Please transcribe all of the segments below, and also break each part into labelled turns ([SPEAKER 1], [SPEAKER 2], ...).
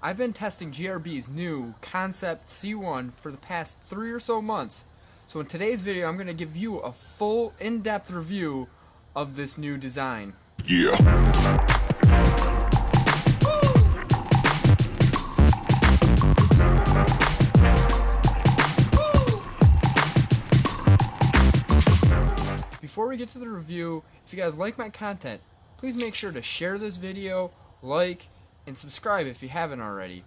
[SPEAKER 1] I've been testing GRB's new Concept C1 for the past 3 or so months. So in today's video, I'm going to give you a full, in-depth review of this new design.
[SPEAKER 2] Yeah.
[SPEAKER 1] Before we get to the review, if you guys like my content, please make sure to share this video, like, and subscribe if you haven't already.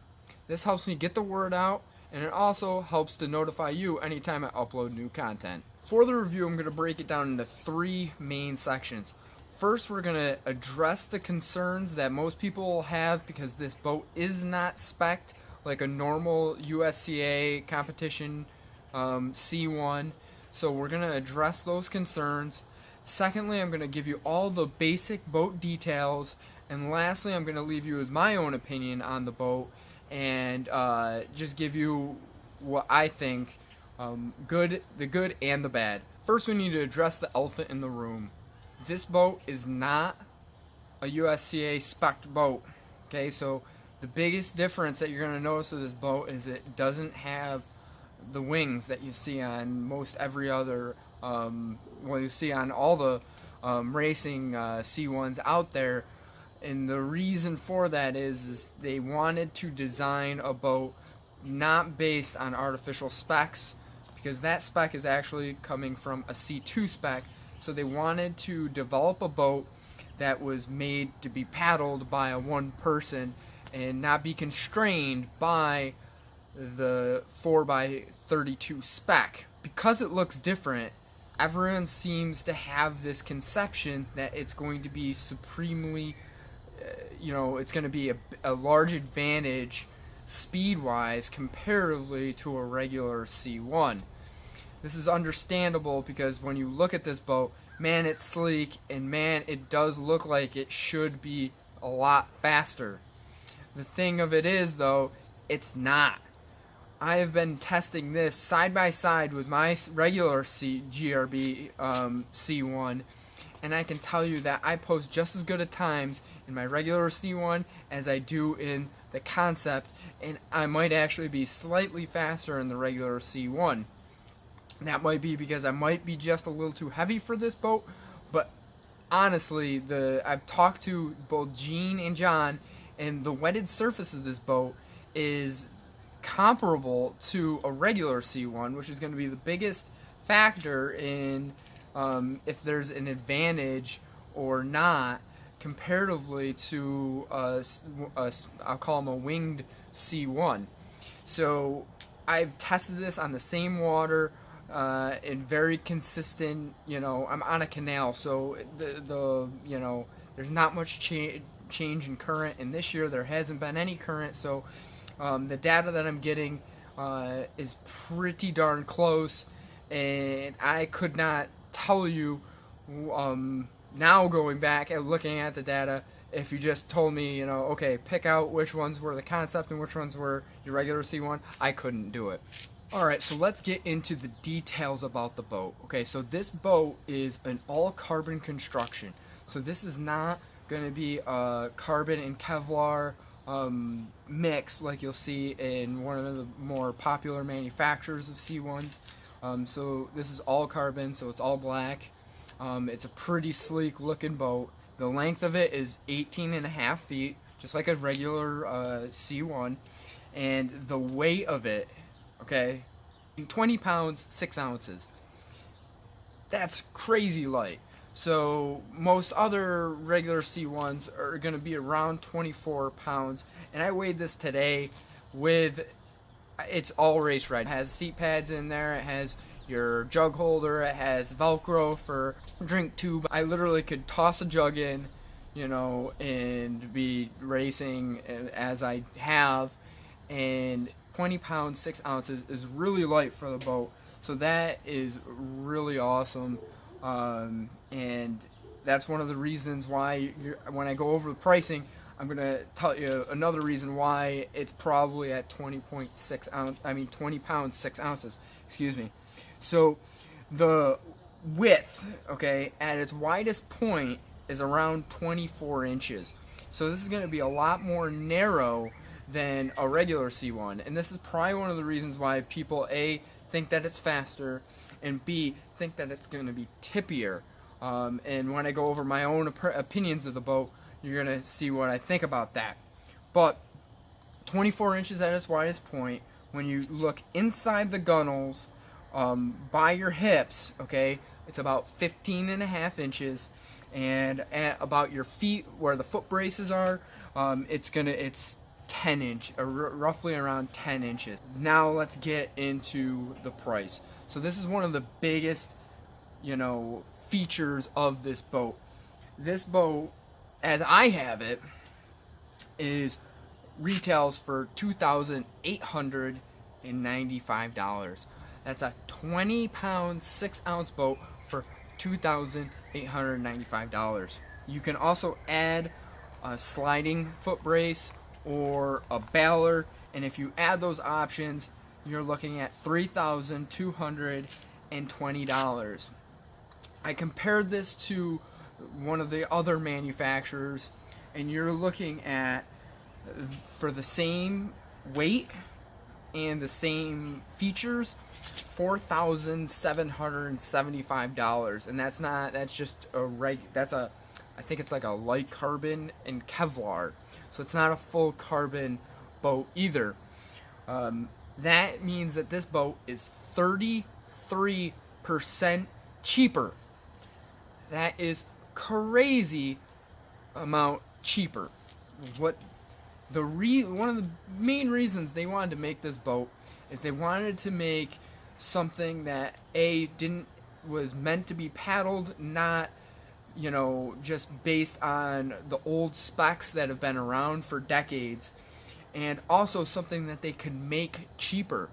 [SPEAKER 1] This helps me get the word out, and it also helps to notify you anytime I upload new content. For the review, I'm going to break it down into 3 main sections. First, we're going to address the concerns that most people will have because this boat is not spec'd like a normal USCA competition C1. So we're going to address those concerns. Secondly, I'm going to give you all the basic boat details. And lastly, I'm going to leave you with my own opinion on the boat and just give you what I think, the good and the bad. First, we need to address the elephant in the room. This boat is not a USCA spec'd boat. Okay, so the biggest difference that you're going to notice with this boat is it doesn't have the wings that you see on most every other, well, you see on all the racing C1s out there. And the reason for that is they wanted to design a boat not based on artificial specs, because that spec is actually coming from a C2 spec. So they wanted to develop a boat that was made to be paddled by a one person and not be constrained by the 4x32 spec. Because it looks different, everyone seems to have this conception that it's going to be supremely, it's going to be a large advantage speed-wise comparatively to a regular C1. This is understandable because when you look at this boat, man, it's sleek, and man, it does look like it should be a lot faster. The thing of it is, though, it's not. I have been testing this side by side with my regular GRB C1, and I can tell you that I post just as good at times in my regular C1 as I do in the Concept, and I might actually be slightly faster in the regular C1. That might be because I might be just a little too heavy for this boat, but honestly, I've talked to both Gene and John, and the wetted surface of this boat is comparable to a regular C1, which is going to be the biggest factor in if there's an advantage or not comparatively to I'll call them a winged C1. So I've tested this on the same water in very consistent, I'm on a canal, so there's not much change in current, and this year there hasn't been any current, so the data that I'm getting is pretty darn close, and I could not tell you now going back and looking at the data, if you just told me, okay, pick out which ones were the Concept and which ones were your regular C1, I couldn't do it. Alright, so let's get into the details about the boat. Okay, so this boat is an all-carbon construction. So this is not going to be a carbon and Kevlar mix like you'll see in one of the more popular manufacturers of C1s. So this is all carbon, so it's all black. It's a pretty sleek looking boat. The length of it is 18.5 feet, just like a regular C1. And the weight of it, okay, 20 pounds, 6 ounces. That's crazy light. So most other regular C1s are going to be around 24 pounds. And I weighed this today with, it's all race ready. It has seat pads in there. It has your jug holder. It has Velcro for drink tube. I literally could toss a jug in, and be racing as I have. And 20 pounds, 6 ounces is really light for the boat. So that is really awesome. And that's one of the reasons why when I go over the pricing, I'm going to tell you another reason why it's probably at 20 pounds, 6 ounces, excuse me. So the width, okay, at its widest point is around 24 inches. So this is going to be a lot more narrow than a regular C1. And this is probably one of the reasons why people A, think that it's faster, and B, think that it's going to be tippier. And when I go over my own opinions of the boat, you're going to see what I think about that. But 24 inches at its widest point, when you look inside the gunnels by your hips, okay, it's about 15.5 inches, and at about your feet where the foot braces are, it's 10 inch, roughly around 10 inches. Now let's get into the price. So this is one of the biggest, features of this boat. This boat, as I have it, retails for $2,895. That's a 20-pound, 6-ounce boat for $2,895. You can also add a sliding foot brace or a baler, and if you add those options, you're looking at $3,220. I compared this to one of the other manufacturers, and you're looking at, for the same weight and the same features, $4,775, and I think it's like a light carbon and Kevlar, so it's not a full carbon boat either. That means that this boat is 33% cheaper. That is crazy amount cheaper. One of the main reasons they wanted to make this boat is they wanted to make something that was meant to be paddled, not just based on the old specs that have been around for decades, and also something that they could make cheaper.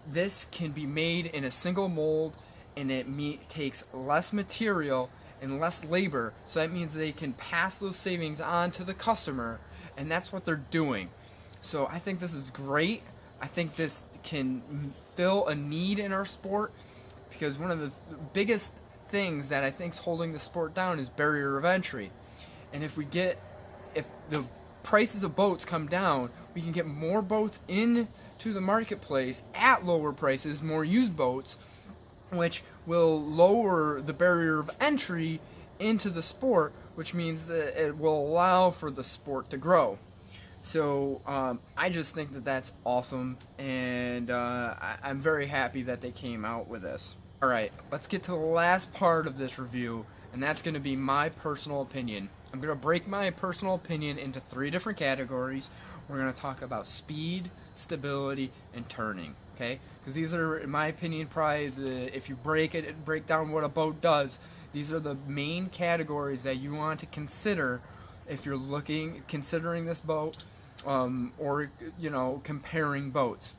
[SPEAKER 1] This can be made in a single mold, and it takes less material and less labor, so that means they can pass those savings on to the customer, and that's what they're doing. So I think this is great. I think this can fill a need in our sport, because one of the biggest things that I think is holding the sport down is barrier of entry. And if the prices of boats come down, we can get more boats into the marketplace at lower prices, more used boats, which will lower the barrier of entry into the sport, which means that it will allow for the sport to grow. So I just think that that's awesome, and I'm very happy that they came out with this. Alright, let's get to the last part of this review, and that's going to be my personal opinion. I'm going to break my personal opinion into 3 different categories. We're going to talk about speed, stability, and turning. Okay? Because these are, in my opinion, probably if you break down what a boat does, these are the main categories that you want to consider if you're considering this boat, or comparing boats.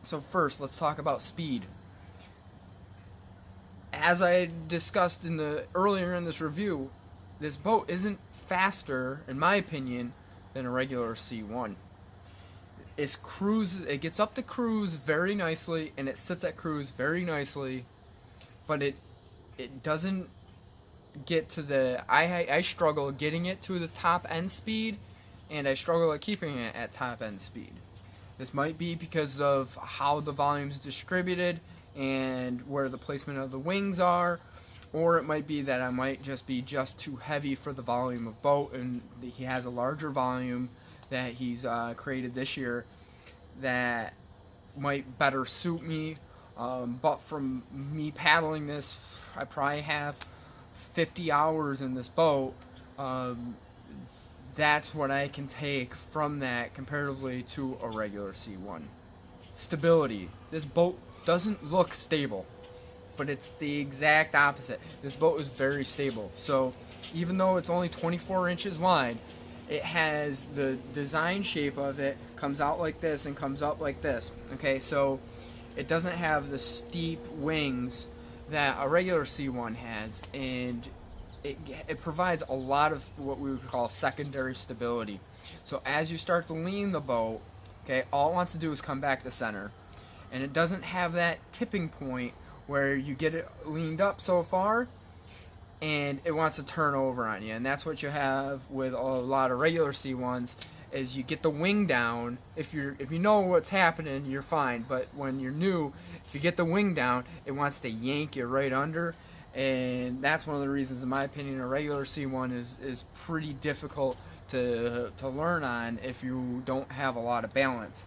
[SPEAKER 1] So first, let's talk about speed. As I discussed earlier in this review, this boat isn't faster, in my opinion, than a regular C1. It gets up to cruise very nicely, and it sits at cruise very nicely, but it doesn't get to I struggle getting it to the top end speed, and I struggle at keeping it at top end speed. This might be because of how the volume's distributed and where the placement of the wings are, or it might be that I might just be too heavy for the volume of boat, and he has a larger volume that he's created this year that might better suit me. But from me paddling this, I probably have 50 hours in this boat. That's what I can take from that comparatively to a regular C1. Stability. This boat doesn't look stable, but it's the exact opposite. This boat is very stable. So even though it's only 24 inches wide, it has the design shape of it comes out like this and comes up like this. Okay, so it doesn't have the steep wings that a regular C1 has, and it provides a lot of what we would call secondary stability. So as you start to lean the boat, okay, all it wants to do is come back to center. And it doesn't have that tipping point where you get it leaned up so far and it wants to turn over on you. And that's what you have with a lot of regular C1s, is you get the wing down. If you know what's happening, you're fine. But when you're new, if you get the wing down, it wants to yank you right under, and that's one of the reasons, in my opinion, a regular C1 is pretty difficult to learn on if you don't have a lot of balance.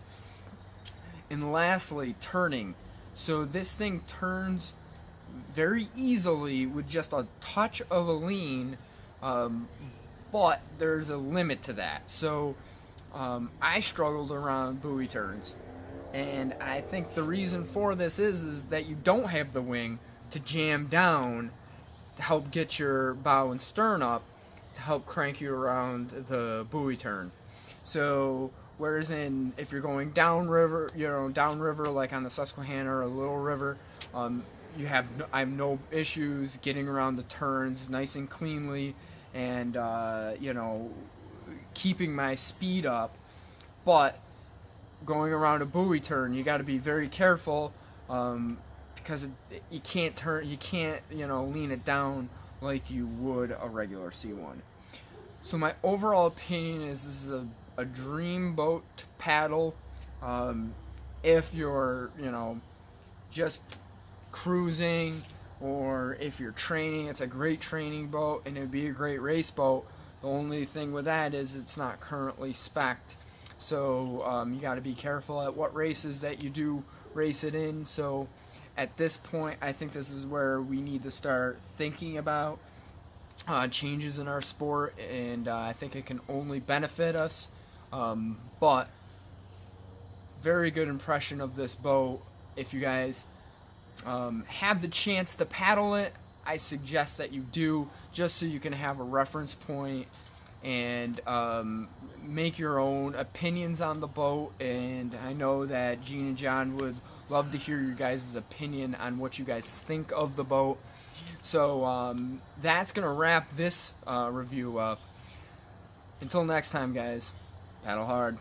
[SPEAKER 1] And lastly, turning. So this thing turns very easily with just a touch of a lean, but there's a limit to that. So I struggled around buoy turns, and I think the reason for this is that you don't have the wing to jam down to help get your bow and stern up to help crank you around the buoy turn. So whereas if you're going downriver, downriver like on the Susquehanna or a Little River, I have no issues getting around the turns nice and cleanly, and keeping my speed up. But going around a buoy turn, you got to be very careful, because you can't lean it down like you would a regular C1. So my overall opinion is this is a dream boat to paddle if you're just cruising, or if you're training. It's a great training boat, and it'd be a great race boat. The only thing with that is it's not currently spec'd, so you got to be careful at what races that you do race it in. So at this point, I think this is where we need to start thinking about changes in our sport, and I think it can only benefit us. But very good impression of this boat. If you guys have the chance to paddle it, I suggest that you do, just so you can have a reference point and make your own opinions on the boat. And I know that Gene and John would love to hear your guys' opinion on what you guys think of the boat. So that's going to wrap this review up. Until next time, guys, paddle hard.